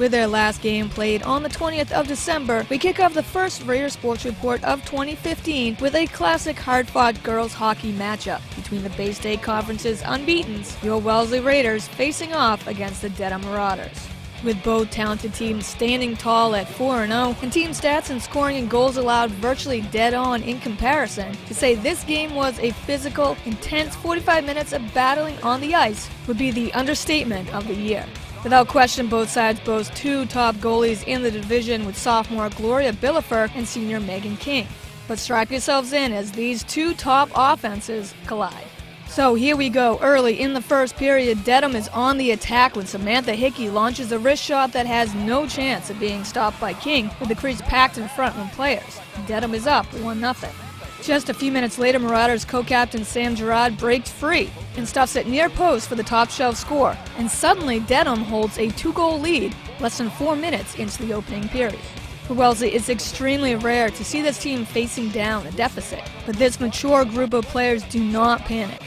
With their last game played on the 20th of December, we kick off the first Raider Sports Report of 2015 with a classic hard-fought girls hockey matchup between the Bay State Conference's unbeatens, your Wellesley Raiders, facing off against the Dedham Marauders. With both talented teams standing tall at 4-0 and team stats and scoring and goals allowed virtually dead on in comparison, to say this game was a physical, intense 45 minutes of battling on the ice would be the understatement of the year. Without question, both sides boast two top goalies in the division with sophomore Gloria Billifer and senior Megan King. But strap yourselves in as these two top offenses collide. So here we go. Early in the first period, Dedham is on the attack when Samantha Hickey launches a wrist shot that has no chance of being stopped by King with the crease packed in front of players. Dedham is up 1-0. Just a few minutes later, Marauders co-captain Sam Gerard breaks free and stuffs it near post for the top-shelf score. And suddenly, Dedham holds a 2-goal lead less than 4 minutes into the opening period. For Wellesley, it's extremely rare to see this team facing down a deficit, but this mature group of players do not panic.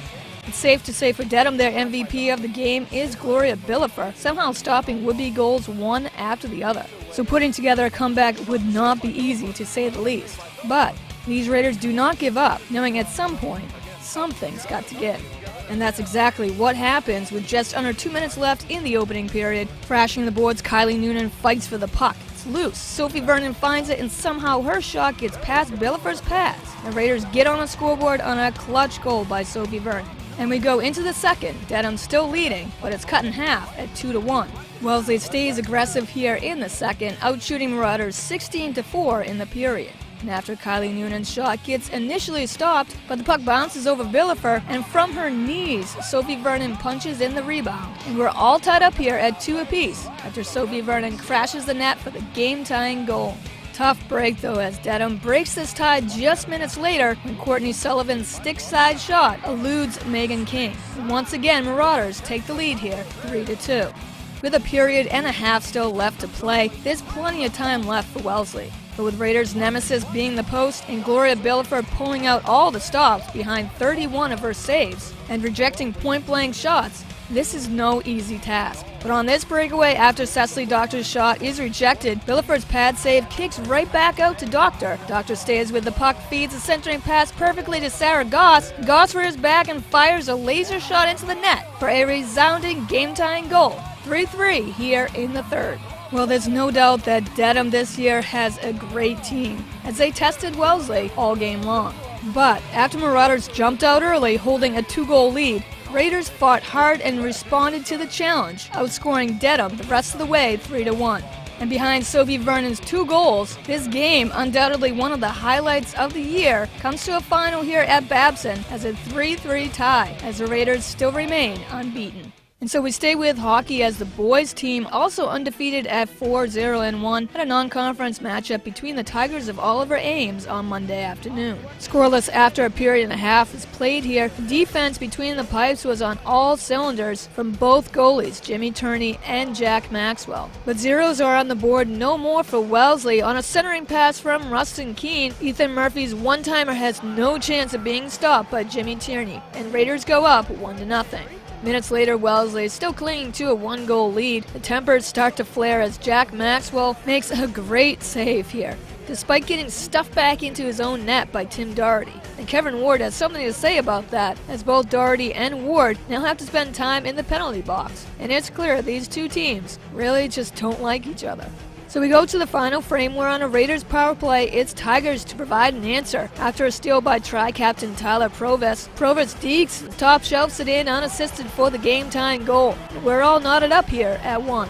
It's safe to say for Dedham, their MVP of the game is Gloria Billifer, somehow stopping would-be goals one after the other. So putting together a comeback would not be easy, to say the least. But these Raiders do not give up, knowing at some point, something's got to give. And that's exactly what happens with just under 2 minutes left in the opening period. Crashing the boards, Kylie Noonan fights for the puck. It's loose. Sophie Vernon finds it, and somehow her shot gets past Billifer's pass. The Raiders get on a scoreboard on a clutch goal by Sophie Vernon. And we go into the second, Dedham still leading, but it's cut in half at 2-1. Wellesley stays aggressive here in the second, outshooting Marauders 16-4 in the period. And after Kylie Noonan's shot gets initially stopped, but the puck bounces over Billifer, and from her knees, Sophie Vernon punches in the rebound. And we're all tied up here at 2 apiece after Sophie Vernon crashes the net for the game-tying goal. Tough break though, as Dedham breaks this tie just minutes later when Courtney Sullivan's stick-side shot eludes Megan King. And once again, Marauders take the lead here, 3-2. With a period and a half still left to play, there's plenty of time left for Wellesley. But with Raiders' nemesis being the post and Gloria Billifer pulling out all the stops behind 31 of her saves and rejecting point-blank shots, this is no easy task. But on this breakaway, after Cecily Doctor's shot is rejected, Billifer's pad save kicks right back out to Doctor. Doctor stays with the puck, feeds a centering pass perfectly to Sarah Goss. Goss rears back and fires a laser shot into the net for a resounding game-tying goal. 3-3 here in the third. Well, there's no doubt that Dedham this year has a great team, as they tested Wellesley all game long. But after Marauders jumped out early, holding a 2-goal lead, Raiders fought hard and responded to the challenge, outscoring Dedham the rest of the way 3-1. And behind Sophie Vernon's 2 goals, this game, undoubtedly one of the highlights of the year, comes to a final here at Babson as a 3-3 tie, as the Raiders still remain unbeaten. And so we stay with hockey as the boys team, also undefeated at 4-0-1, had a non-conference matchup between the Tigers of Oliver Ames on Monday afternoon. Scoreless after a period and a half is played here. The defense between the pipes was on all cylinders from both goalies, Jimmy Turney and Jack Maxwell. But zeros are on the board no more for Wellesley on a centering pass from Rustin Keene. Ethan Murphy's one-timer has no chance of being stopped by Jimmy Tierney, and Raiders go up 1-0. Minutes later, Wellesley is still clinging to a 1-goal lead. The tempers start to flare as Jack Maxwell makes a great save here, despite getting stuffed back into his own net by Tim Doherty. And Kevin Ward has something to say about that, as both Doherty and Ward now have to spend time in the penalty box. And it's clear these two teams really just don't like each other. So we go to the final frame where on a Raiders power play, it's Tigers to provide an answer. After a steal by tri-captain Tyler Provis dekes the top shelves it in unassisted for the game-tying goal. We're all knotted up here at 1.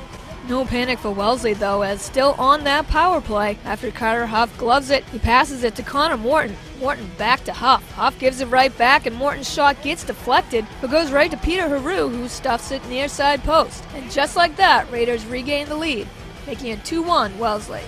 No panic for Wellesley though, as still on that power play, after Carter Huff gloves it, he passes it to Connor Morton. Morton back to Huff. Huff gives it right back, and Morton's shot gets deflected, but goes right to Peter Haru, who stuffs it near side post. And just like that, Raiders regain the lead, making it 2-1 Wellesley.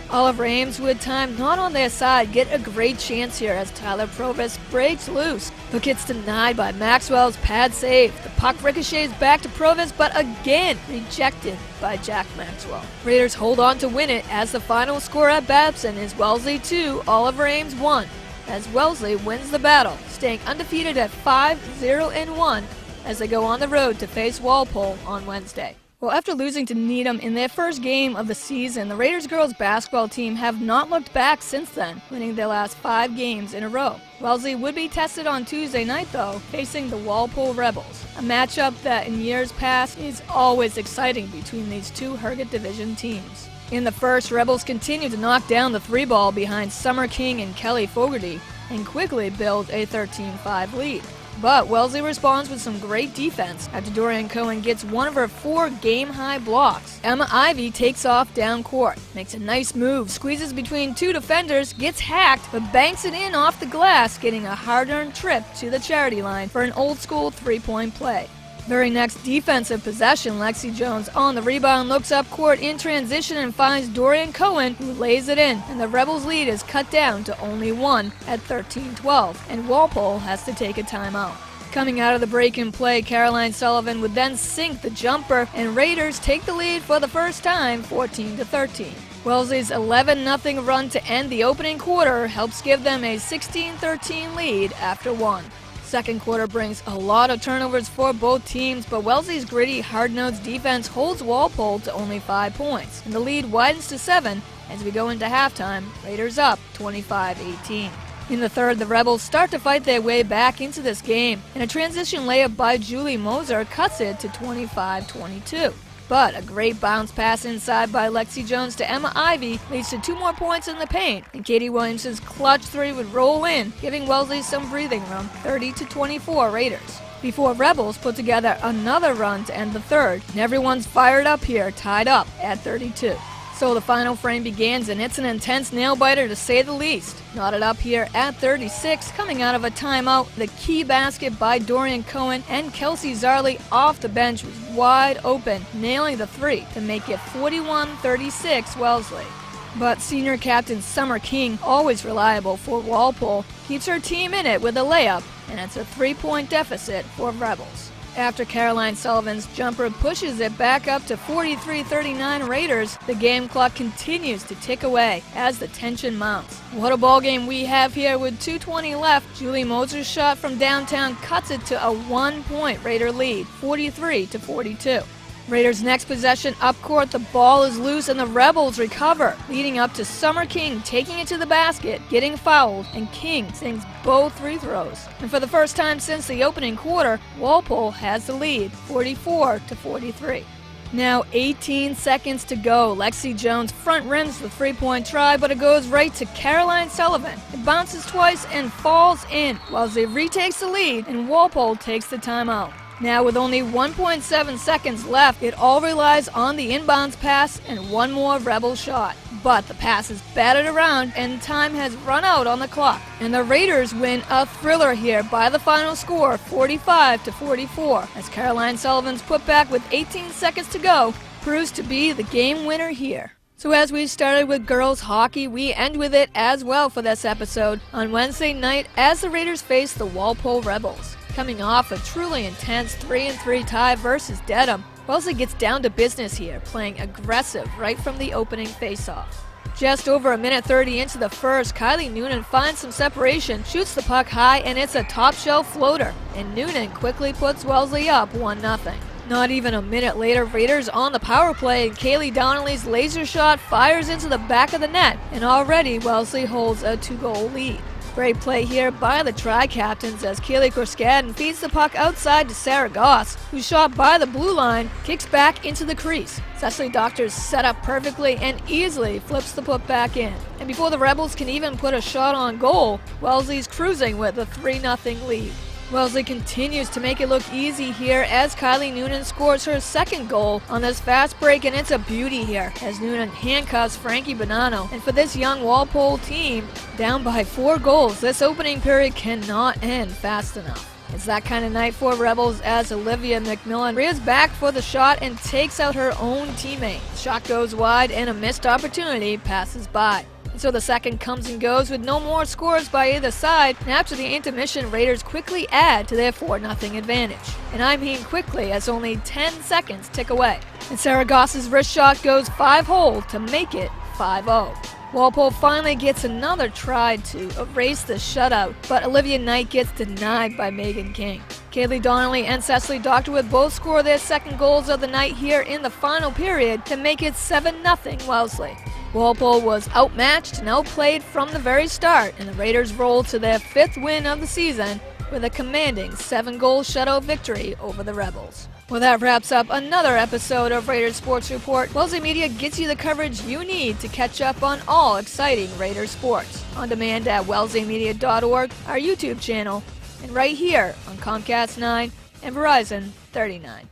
Oliver Ames, with time not on their side, get a great chance here as Tyler Provis breaks loose, but gets denied by Maxwell's pad save. The puck ricochets back to Provis, but again rejected by Jack Maxwell. Raiders hold on to win it, as the final score at Babson is Wellesley 2, Oliver Ames 1, as Wellesley wins the battle, staying undefeated at 5-0-1 as they go on the road to face Walpole on Wednesday. Well, after losing to Needham in their first game of the season, the Raiders girls basketball team have not looked back since then, winning their last 5 games in a row. Wellesley would be tested on Tuesday night, though, facing the Walpole Rebels, a matchup that in years past is always exciting between these two Herget Division teams. In the first, Rebels continue to knock down the 3-ball behind Summer King and Kelly Fogarty and quickly build a 13-5 lead. But Wellesley responds with some great defense after Dorian Cohen gets one of her 4 game-high blocks. Emma Ivy takes off down court, makes a nice move, squeezes between 2 defenders, gets hacked, but banks it in off the glass, getting a hard-earned trip to the charity line for an old-school 3-point play. Very next defensive possession, Lexi Jones on the rebound looks up court in transition and finds Dorian Cohen, who lays it in, and the Rebels' lead is cut down to only 1 at 13-12, and Walpole has to take a timeout. Coming out of the break in play, Caroline Sullivan would then sink the jumper, and Raiders take the lead for the first time, 14-13. Wellesley's 11-0 run to end the opening quarter helps give them a 16-13 lead after 1. Second quarter brings a lot of turnovers for both teams, but Wellesley's gritty, hard-nosed defense holds Walpole to only 5 points, and the lead widens to 7 as we go into halftime. Raiders up 25-18. In the third, the Rebels start to fight their way back into this game, and a transition layup by Julie Moser cuts it to 25-22. But a great bounce pass inside by Lexi Jones to Emma Ivy leads to 2 more points in the paint, and Katie Williams' clutch 3 would roll in, giving Wellesley some breathing room, 30-24 Raiders. Before Rebels put together another run to end the third, and everyone's fired up here, tied up at 32. So the final frame begins, and it's an intense nail-biter to say the least. Knotted up here at 36, coming out of a timeout, the key basket by Dorian Cohen, and Kelsey Zarley off the bench was wide open, nailing the 3 to make it 41-36 Wellesley. But senior captain Summer King, always reliable for Walpole, keeps her team in it with a layup, and it's a 3-point deficit for Rebels. After Caroline Sullivan's jumper pushes it back up to 43-39 Raiders, the game clock continues to tick away as the tension mounts. What a ball game we have here with 2:20 left. Julie Moser's shot from downtown cuts it to a 1-point Raider lead, 43-42. Raiders' next possession up court, the ball is loose and the Rebels recover, leading up to Summer King taking it to the basket, getting fouled, and King sinks both free throws. And for the first time since the opening quarter, Walpole has the lead, 44-43. Now 18 seconds to go. Lexi Jones front rims the 3-point try, but it goes right to Caroline Sullivan. It bounces twice and falls in. Wellesley retakes the lead, and Walpole takes the timeout. Now with only 1.7 seconds left, it all relies on the inbounds pass and one more Rebel shot. But the pass is batted around and time has run out on the clock. And the Raiders win a thriller here by the final score, 45-44, as Caroline Sullivan's putback with 18 seconds to go proves to be the game winner here. So as we started with girls hockey, we end with it as well for this episode on Wednesday night as the Raiders face the Walpole Rebels. Coming off a truly intense 3-3 tie versus Dedham, Wellesley gets down to business here, playing aggressive right from the opening faceoff. Just over a minute 30 into the first, Kylie Noonan finds some separation, shoots the puck high, and it's a top-shelf floater, and Noonan quickly puts Wellesley up 1-0. Not even a minute later, Raiders on the power play, and Kaylee Donnelly's laser shot fires into the back of the net, and already Wellesley holds a 2-goal lead. Great play here by the Tri-Captains as Kaylee Korskadin feeds the puck outside to Sarah Goss, who shot by the blue line, kicks back into the crease. Cecily Doctors set up perfectly and easily flips the put back in. And before the Rebels can even put a shot on goal, Wellesley's cruising with a 3-0 lead. Wellesley continues to make it look easy here as Kylie Noonan scores her second goal on this fast break, and it's a beauty here as Noonan handcuffs Frankie Bonanno. And for this young Walpole team, down by 4 goals, this opening period cannot end fast enough. It's that kind of night for Rebels as Olivia McMillan rears back for the shot and takes out her own teammate. The shot goes wide and a missed opportunity passes by. So the second comes and goes with no more scores by either side, and after the intermission, Raiders quickly add to their 4-0 advantage. And I mean quickly, as only 10 seconds tick away. And Sarah Goss's wrist shot goes 5-hole to make it 5-0. Walpole finally gets another try to erase the shutout, but Olivia Knight gets denied by Megan King. Kaylee Donnelly and Cecily Doctorwood both score their second goals of the night here in the final period to make it 7-0 Wellesley. Walpole was outmatched and outplayed from the very start, and the Raiders rolled to their 5th win of the season with a commanding 7-goal shutout victory over the Rebels. Well, that wraps up another episode of Raiders Sports Report. Wellesley Media gets you the coverage you need to catch up on all exciting Raiders sports. On demand at wellesleymedia.org, our YouTube channel, and right here on Comcast 9 and Verizon 39.